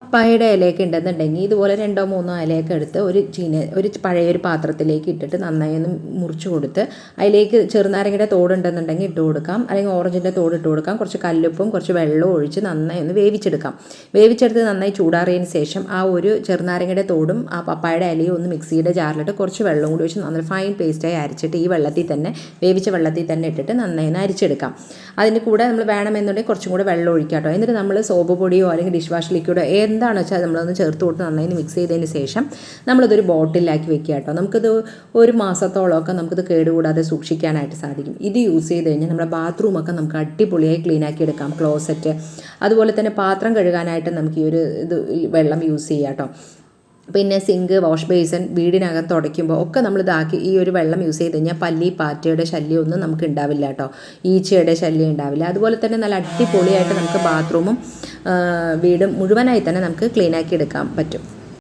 പപ്പായയുടെ ഇലയൊക്കെ ഉണ്ടെന്നുണ്ടെങ്കിൽ ഇതുപോലെ 2-3 ഇലയൊക്കെ എടുത്ത് ഒരു പഴയൊരു പാത്രത്തിലേക്ക് ഇട്ടിട്ട് നന്നായി ഒന്ന് മുറിച്ച് കൊടുത്ത് അതിലേക്ക് ചെറുനാരങ്ങയുടെ തോടുണ്ടെന്നുണ്ടെങ്കിൽ ഇട്ട് കൊടുക്കാം, അല്ലെങ്കിൽ ഓറഞ്ചിൻ്റെ തോട് ഇട്ട് കൊടുക്കാം. കുറച്ച് കല്ലുപ്പും കുറച്ച് വെള്ളവും ഒഴിച്ച് നന്നായി ഒന്ന് വേവിച്ചെടുക്കാം. വേവിച്ചെടുത്ത് നന്നായി ചൂടാറിയതിന് ശേഷം ആ ഒരു ചെറുനാരങ്ങയുടെ തോടും ആ പപ്പായയുടെ ഇലയും ഒന്ന് മിക്സിയുടെ ജാറിലിട്ട് കുറച്ച് വെള്ളം കൂടി ഒഴിച്ച് നന്നായി ഫൈൻ പേസ്റ്റായി അരച്ചിട്ട് ഈ വെള്ളത്തിൽ തന്നെ വേവിച്ച വെള്ളത്തിൽ തന്നെ ഇട്ടിട്ട് നന്നായി ഒന്ന് അരിച്ചെടുക്കാം. അതിന് കൂടെ നമ്മൾ വേണമെന്നുണ്ടെങ്കിൽ കുറച്ചും കൂടെ വെള്ളം ഒഴിക്കാം കേട്ടോ. എന്നിട്ട് നമ്മൾ സോപ്പ് പൊടിയോ അല്ലെങ്കിൽ ഡിഷ് വാഷ് ലിക്വിഡോ എന്താണെന്ന് വെച്ചാൽ നമ്മളൊന്ന് ചേർത്ത് കൊടുത്ത് നന്നായി മിക്സ് ചെയ്തതിന് ശേഷം നമ്മളിതൊരു ബോട്ടിലാക്കി വെക്കുക കേട്ടോ. നമുക്കിത് 1 മാസത്തോളമൊക്കെ നമുക്കിത് കേടുകൂടാതെ സൂക്ഷിക്കാനായിട്ട് സാധിക്കും. ഇത് യൂസ് ചെയ്ത് കഴിഞ്ഞാൽ നമ്മുടെ ബാത്റൂമൊക്കെ നമുക്ക് അടിപൊളിയായി ക്ലീനാക്കി എടുക്കാം. ക്ലോസറ്റ് അതുപോലെ തന്നെ പാത്രം കഴുകാനായിട്ട് നമുക്ക് ഈ ഒരു വെള്ളം യൂസ് ചെയ്യാം കേട്ടോ. പിന്നെ സിങ്ക്, വാഷ് ബേസിൻ, വീടിനകം തുടയ്ക്കുമ്പോൾ ഒക്കെ നമ്മളിതാക്കി ഈ ഒരു വെള്ളം യൂസ് ചെയ്ത് കഴിഞ്ഞാൽ പല്ലി പാറ്റയുടെ ശല്യമൊന്നും നമുക്ക് ഉണ്ടാവില്ല കേട്ടോ. ഈച്ചയുടെ ശല്യം ഉണ്ടാവില്ല. അതുപോലെ തന്നെ നല്ല അടിപൊളിയായിട്ട് നമുക്ക് ബാത്റൂമും വീടും മുഴുവനായി തന്നെ നമുക്ക് ക്ലീനാക്കി എടുക്കാൻ പറ്റും.